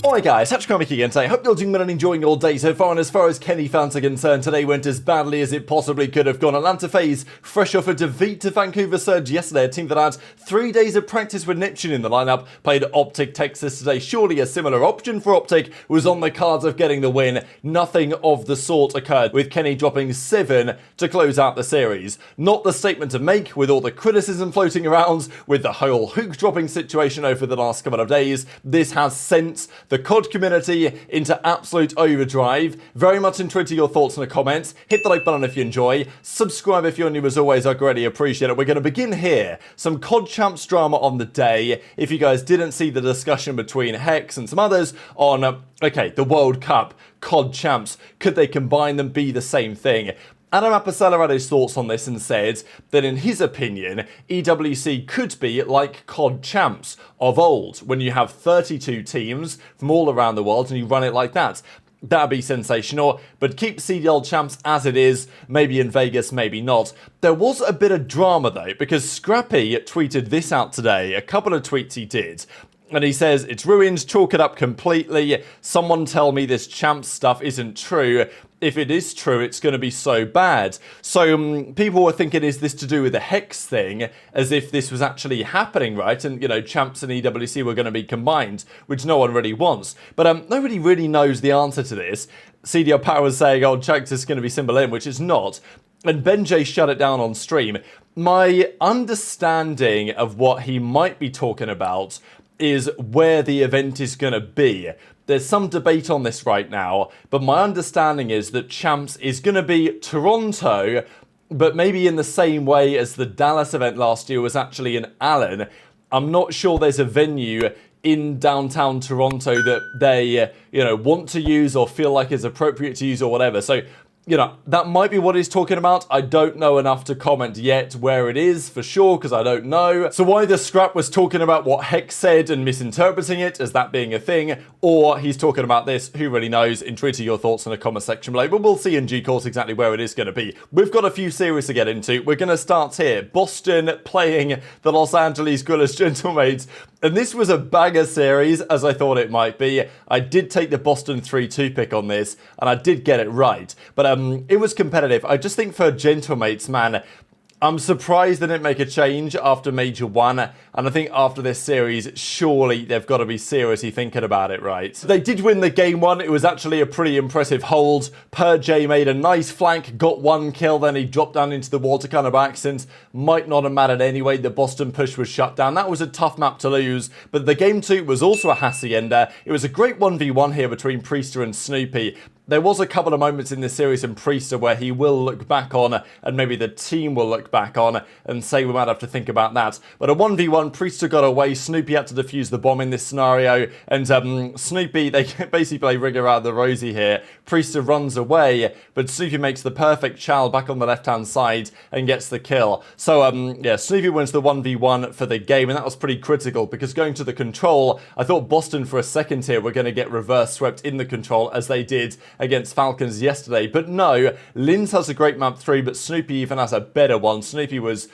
Alright guys, TacticalRab again today. Hope you're doing well and enjoying your day so far, and as far as Kenny fans are concerned, today went as badly as it possibly could have gone. Atlanta FaZe, fresh off a defeat to Vancouver Surge yesterday, a team that had 3 days of practice with Neptune in the lineup, played OpTic Texas today. Surely a similar option for OpTic was on the cards of getting the win. Nothing of the sort occurred, with Kenny dropping 7 to close out the series. Not the statement to make, with all the criticism floating around, with the whole hook dropping situation over the last couple of days. This has sent the COD community into absolute overdrive. Very much intrigued to your thoughts in the comments. Hit the like button if you enjoy. Subscribe if you're new as always, I greatly appreciate it. We're going to begin here. Some COD Champs drama on the day. If you guys didn't see the discussion between Hex and some others on, okay, the World Cup, COD Champs, could they combine them, be the same thing? aBeZy had his thoughts on this and said that in his opinion, EWC could be like COD Champs of old, when you have 32 teams from all around the world and you run it like that. That'd be sensational, but keep CDL Champs as it is, maybe in Vegas, maybe not. There was a bit of drama though, because Scrappy tweeted this out today, a couple of tweets he did. And he says, it's ruined, chalk it up completely. Someone tell me this Champs stuff isn't true. If it is true, it's going to be so bad. So people were thinking, is this to do with the Hex thing? As if this was actually happening, right? And, you know, Champs and EWC were going to be combined, which no one really wants. But nobody really knows the answer to this. CDL Power was saying, oh, Champs is going to be Symbol in, which it's not. And BenJ shut it down on stream. My understanding of what he might be talking about is where the event is going to be. There's some debate on this right now, but my understanding is that Champs is going to be Toronto, but maybe in the same way as the Dallas event last year was actually in Allen. I'm not sure there's a venue in downtown Toronto that they, want to use or feel like is appropriate to use or whatever. So, that might be what he's talking about. I don't know enough to comment yet where it is for sure, because I don't know. So either Scrap was talking about what Hex said and misinterpreting it as that being a thing, or he's talking about this, who really knows? Intrigued to your thoughts in the comment section below, but we'll see in due course exactly where it is going to be. We've got a few series to get into. We're going to start here. Boston playing the Los Angeles Guerrillas Gentlemaids. And this was a banger series, as I thought it might be. I did take the Boston 3-2 pick on this, and I did get it right. But it was competitive. I just think for Gentlemates, man, I'm surprised they didn't make a change after Major 1, and I think after this series, surely they've got to be seriously thinking about it, right? They did win the game 1. It was actually a pretty impressive hold. PerJ made a nice flank, got 1 kill, then he dropped down into the water kind of by accident. Might not have mattered anyway. The Boston push was shut down. That was a tough map to lose, but the game 2 was also a hacienda. It was a great 1v1 here between Priestahh and Snoopy. There was a couple of moments in this series in Priestahh where he will look back on, and maybe the team will look back on and say we might have to think about that. But a 1v1, Priestahh got away, Snoopy had to defuse the bomb in this scenario, and Snoopy, they basically play Rigger out of the rosy here. Priestahh runs away, but Snoopy makes the perfect chow back on the left-hand side and gets the kill. So, yeah, Snoopy wins the 1v1 for the game, and that was pretty critical, because going to the control, I thought Boston for a second here were going to get reverse swept in the control, as they did against Falcons yesterday. But no, Lynz has a great map 3, but Snoopy even has a better one. Snoopy was,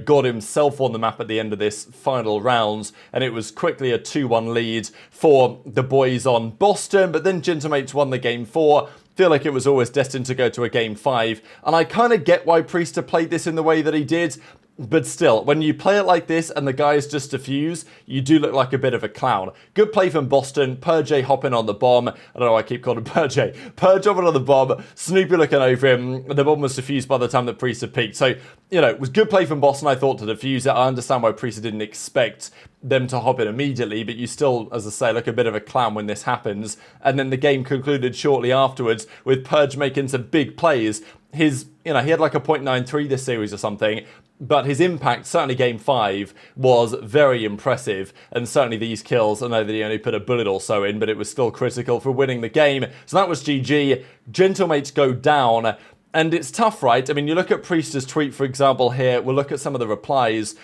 got himself on the map at the end of this final round, and it was quickly a 2-1 lead for the boys on Boston. But then Gentlemates won the game 4. Feel like it was always destined to go to a game 5, and I kind of get why Priestahh played this in the way that he did. But still, when you play it like this and the guys just defuse, you do look like a bit of a clown. Good play from Boston. PerJ hopping on the bomb. I don't know why I keep calling him PerJ. Purge hopping on the bomb. Snoopy looking over him. The bomb was defused by the time that Priestahh peaked. So, it was good play from Boston, I thought, to defuse it. I understand why Priestahh didn't expect them to hop in immediately, but you still, as I say, look a bit of a clown when this happens. And then the game concluded shortly afterwards with Purge making some big plays. He had like a .93 this series or something, but his impact, certainly game 5, was very impressive, and certainly these kills, I know that he only put a bullet or so in, but it was still critical for winning the game. So that was GG. Gentlemates go down, and it's tough, right? I mean, you look at Priestah's tweet, for example, here, we'll look at some of the replies.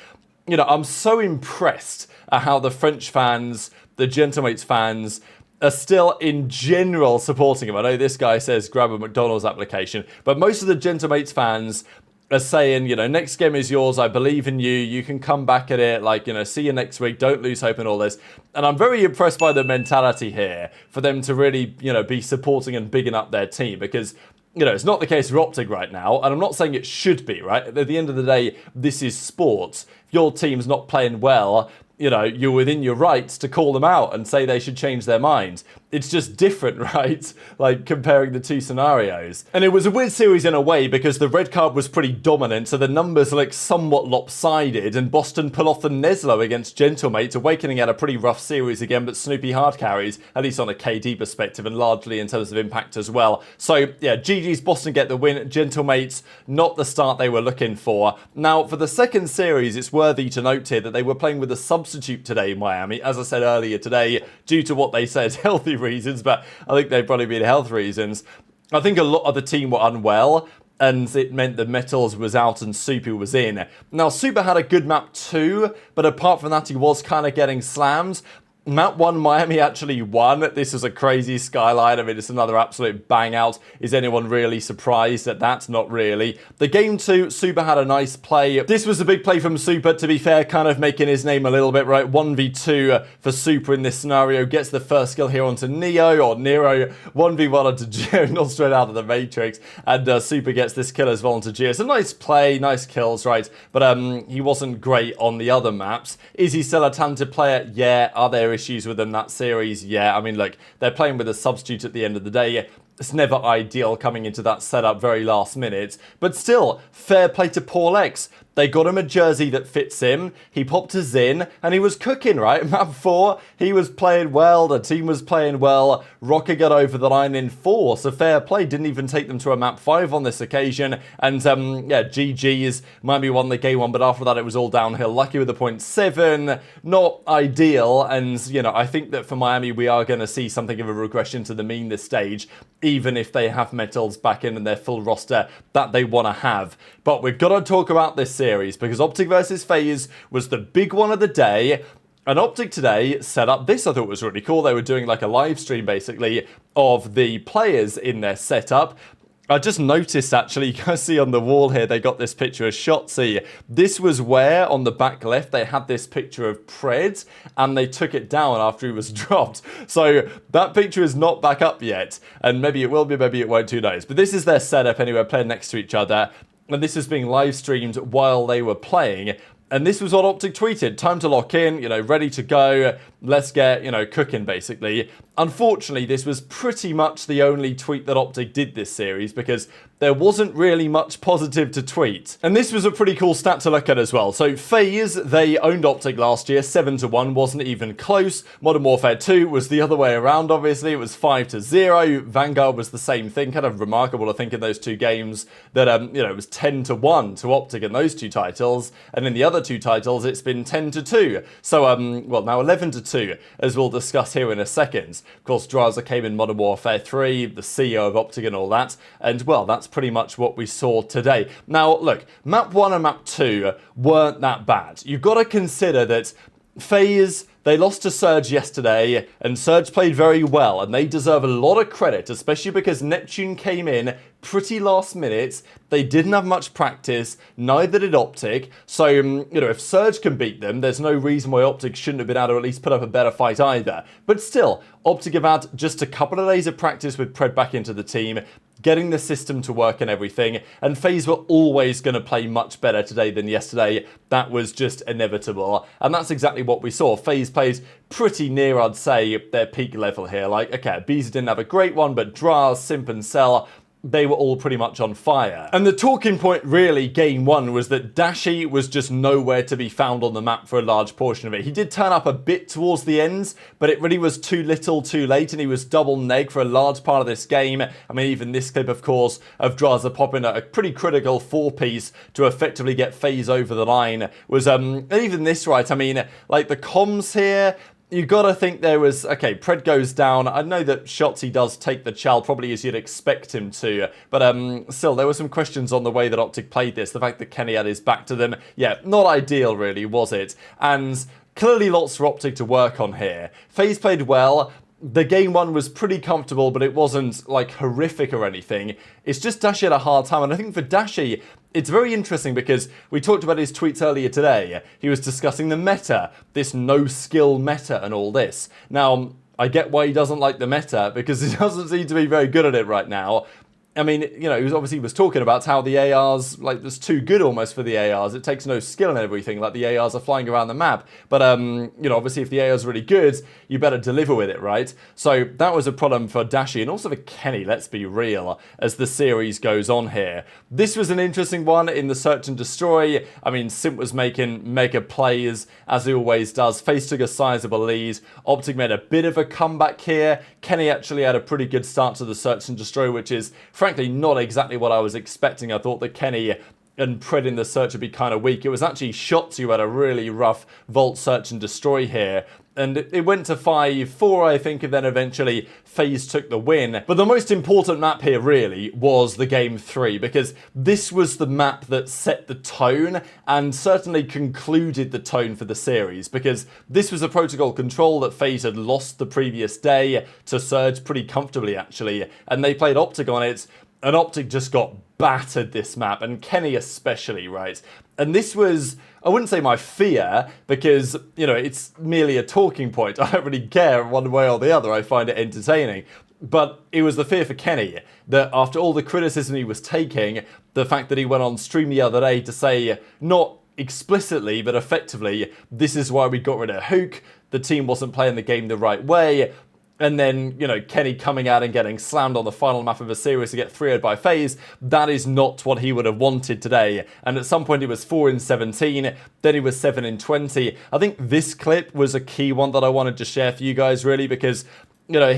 I'm so impressed at how the French fans, the Gentlemates fans, are still in general supporting him. I know this guy says grab a McDonald's application, but most of the Gentlemates fans as saying, you know, next game is yours, I believe in you, you can come back at it, like, you know, see you next week, don't lose hope and all this. And I'm very impressed by the mentality here for them to really, you know, be supporting and bigging up their team, because, you know, it's not the case for OpTic right now, and I'm not saying it should be, right? At the end of the day, this is sports. If your team's not playing well, you know, you're within your rights to call them out and say they should change their minds. It's just different, right? Like, comparing the two scenarios. And it was a weird series in a way because the red card was pretty dominant, so the numbers are like somewhat lopsided, and Boston pull off the Neslo against Gentlemate, Awakening had a pretty rough series again, but Snoopy hard carries, at least on a KD perspective, and largely in terms of impact as well. So, yeah, GG's, Boston get the win. Gentlemates, not the start they were looking for. Now, for the second series, it's worthy to note here that they were playing with a substitute today in Miami, as I said earlier today, due to what they said, healthy reasons, but I think they've probably been health reasons. I think a lot of the team were unwell, and it meant that Metals was out and Super was in. Now, Super had a good map too, but apart from that, he was kind of getting slammed. Map 1, Miami actually won. This was a crazy skyline. I mean, it's another absolute bang out. Is anyone really surprised at that? Not really. The game 2, Super had a nice play. This was a big play from Super, to be fair, kind of making his name a little bit, right? 1v2 for Super in this scenario. Gets the first kill here onto Neo, or Nero. 1v1 onto Geo, not straight out of the Matrix. And Super gets this kill as well onto Geo. It's a nice play, nice kills, right? But he wasn't great on the other maps. Is he still a talented player? Yeah. Are there issues with them that series? Yeah. I mean, look, they're playing with a substitute at the end of the day. It's never ideal coming into that setup very last minute, but still, fair play to Paul X. They got him a jersey that fits him, he popped his in, and he was cooking, right? Map 4, he was playing well, the team was playing well, Rocker got over the line in 4, so fair play, didn't even take them to a map 5 on this occasion, and yeah, GG's, Miami won the game 1, but after that it was all downhill. Lucky with the 0.7, not ideal, and, you know, I think that for Miami we are going to see something of a regression to the mean this stage, even if they have Metals back in and their full roster that they want to have. But we've got to talk about this series, because OpTic versus FaZe was the big one of the day. And OpTic today set up this. I thought was really cool. They were doing like a live stream, basically, of the players in their setup. I just noticed, actually, you guys see on the wall here, they got this picture of Shotzzy. This was where, on the back left, they had this picture of Pred, and they took it down after he was dropped. So that picture is not back up yet, and maybe it will be, maybe it won't, who knows. But this is their setup anyway, playing next to each other, and this is being live streamed while they were playing. And this was what OpTic tweeted. Time to lock in, you know, ready to go. Let's get, you know, cooking, basically. Unfortunately, this was pretty much the only tweet that OpTic did this series, because there wasn't really much positive to tweet. And this was a pretty cool stat to look at as well. So FaZe, they owned OpTic last year, 7-1, wasn't even close. Modern Warfare 2 was the other way around, obviously. It was 5-0. Vanguard was the same thing. Kind of remarkable, I think, in those two games that, you know, it was 10-1 to OpTic in those two titles. And in the other two titles, it's been 10-2. So, well, now 11-2, as we'll discuss here in a second. Of course, Drazah came in Modern Warfare 3, the CEO of OpTic and all that. And, well, that's pretty much what we saw today. Now, look, Map 1 and Map 2 weren't that bad. You've got to consider that FaZe, they lost to Surge yesterday, and Surge played very well, and they deserve a lot of credit, especially because Neptune came in pretty last minute. They didn't have much practice, neither did OpTic, so, you know, if Surge can beat them, there's no reason why OpTic shouldn't have been able to at least put up a better fight either. But still, OpTic have had just a couple of days of practice with Pred back into the team, getting the system to work and everything, and FaZe were always going to play much better today than yesterday. That was just inevitable, and that's exactly what we saw. FaZe plays pretty near, I'd say, their peak level here. Like, okay, aBeZy didn't have a great one, but Drazah, Simp and Cell, they were all pretty much on fire. And the talking point really, game 1, was that Dashy was just nowhere to be found on the map for a large portion of it. He did turn up a bit towards the ends, but it really was too little too late, and he was double neg for a large part of this game. I mean, even this clip, of course, of Drazah popping a pretty critical 4-piece to effectively get FaZe over the line was, and even this, right, I mean, like the comms here, you gotta think there was, okay, Pred goes down. I know that Shotzzy does take the chow, probably as you'd expect him to, but still, there were some questions on the way that OpTic played this. The fact that Kenny had his back to them, yeah, not ideal really, was it? And clearly lots for OpTic to work on here. FaZe played well. the game one was pretty comfortable, but it wasn't like horrific or anything. It's just Dashy had a hard time. And I think for Dashy, it's very interesting because we talked about his tweets earlier today. He was discussing the meta, this no skill meta and all this. Now, I get why he doesn't like the meta because he doesn't seem to be very good at it right now. I mean, you know, he was talking about how the ARs, like, it's too good almost for the ARs. It takes no skill and everything, like the ARs are flying around the map. But, you know, obviously if the AR's really good, you better deliver with it, right? So that was a problem for Dashy and also for Kenny, let's be real, as the series goes on here. This was an interesting one in the search and destroy. I mean, Simp was making mega plays, as he always does. FaZe took a sizable lead. OpTic made a bit of a comeback here. Kenny actually had a pretty good start to the search and destroy, which is frankly not exactly what I was expecting. I thought that Kenny and Pred in the search would be kind of weak. It was actually Shotzzy who had a really rough vault search and destroy here. And it went to 5-4, I think, and then eventually FaZe took the win. But the most important map here, really, was the Game 3, because this was the map that set the tone and certainly concluded the tone for the series, because this was a protocol control that FaZe had lost the previous day to Surge pretty comfortably, actually, and they played OpTic on it, and OpTic just got battered this map, and Kenny especially, right? And this was, I wouldn't say my fear, because, you know, it's merely a talking point. I don't really care one way or the other. I find it entertaining. But it was the fear for Kenny, that after all the criticism he was taking, the fact that he went on stream the other day to say, not explicitly, but effectively, this is why we got rid of Hook, the team wasn't playing the game the right way. And then, you know, Kenny coming out and getting slammed on the final map of a series to get 3-0'd by FaZe, that is not what he would have wanted today. And at some point he was 4-17, then he was 7-20. I think this clip was a key one that I wanted to share for you guys, really, because, you know,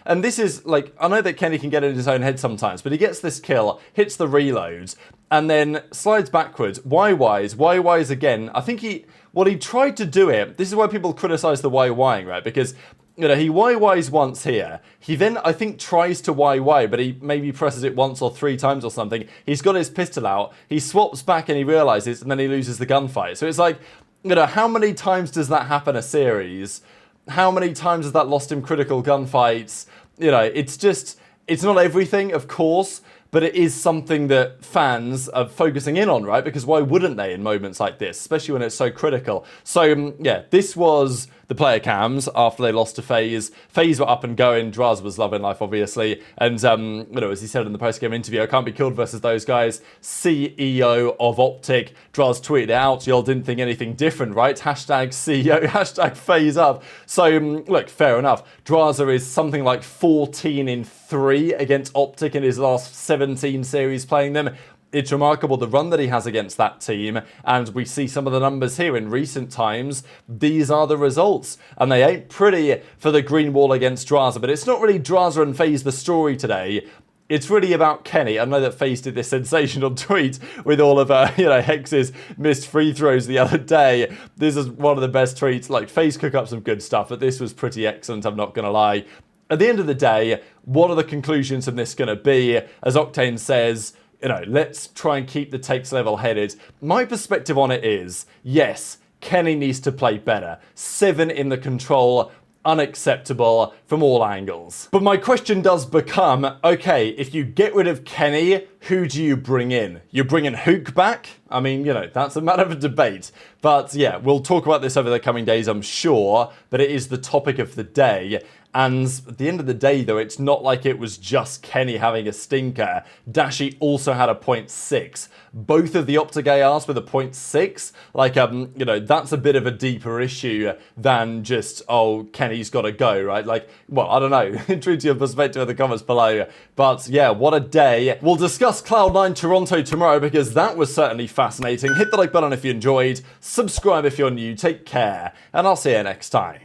and this is, like, I know that Kenny can get in his own head sometimes, but he gets this kill, hits the reloads, and then slides backwards. YYs again. I think what he tried to do it, this is why people criticize the YYing, right? Because, you know, he YYs once here. He then, I think, tries to YY, but he maybe presses it once or 3 times or something. He's got his pistol out. He swaps back and he realizes, and then he loses the gunfight. So it's like, you know, how many times does that happen a series? How many times has that lost him critical gunfights? You know, it's just, it's not everything, of course, but it is something that fans are focusing in on, right? Because why wouldn't they in moments like this, especially when it's so critical? So, yeah, this was the player cams after they lost to FaZe. FaZe were up and going. Drazah was loving life, obviously. And, you know, as he said in the post-game interview, I can't be killed versus those guys. CEO of OpTic. Drazah tweeted it out. Y'all didn't think anything different, right? Hashtag CEO, hashtag FaZe up. So, look, fair enough. Drazah is something like 14-3 against OpTic in his last 17 series playing them. It's remarkable the run that he has against that team, and we see some of the numbers here in recent times. These are the results, and they ain't pretty for the green wall against Drazah, but it's not really Drazah and FaZe the story today. It's really about Kenny. I know that FaZe did this sensational tweet with all of, you know, Hex's missed free throws the other day. This is one of the best tweets. Like, FaZe cook up some good stuff, but this was pretty excellent, I'm not going to lie. At the end of the day, what are the conclusions of this going to be? As Octane says, you know, let's try and keep the takes level-headed. My perspective on it is, yes, Kenny needs to play better. 7 in the control, unacceptable from all angles. But my question does become, okay, if you get rid of Kenny, who do you bring in? You bring in Hook back? I mean, you know, that's a matter of debate. But yeah, we'll talk about this over the coming days, I'm sure, but it is the topic of the day. And at the end of the day, though, it's not like it was just Kenny having a stinker. Dashy also had a 0.6. Both of the OpTic ARs with a 0.6. Like, you know, that's a bit of a deeper issue than just, oh, Kenny's got to go, right? Like, well, I don't know. Intrigued to your perspective in the comments below. But yeah, what a day. We'll discuss Cloud9 Toronto tomorrow because that was certainly fascinating. Hit the like button if you enjoyed. Subscribe if you're new. Take care. And I'll see you next time.